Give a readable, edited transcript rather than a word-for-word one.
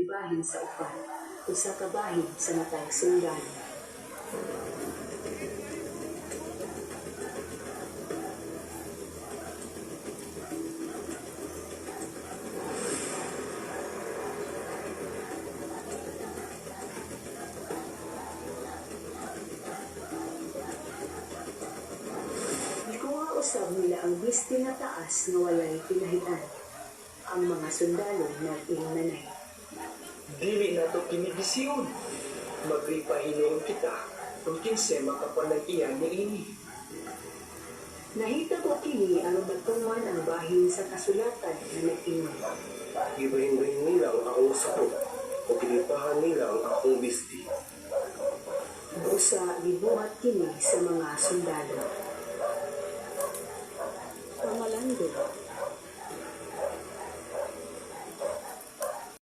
bahin sa upan, usa ka bahin sa matag sundalo. Usab nila ang bisti na taas nga walay pinahitan. Ang mga sundalo nag-inanay. Dili na to kinibisiyon. Magripahinuon kita kung kinse makapanag iyan ni ini. Nahita ko kini ang matuman ang bahin sa kasulatan na nag-ingon. Ibahin-bahin nila ang akong sakot o pinipahan nila ang akong bisti. Busa gibuhat kini sa mga sundalo.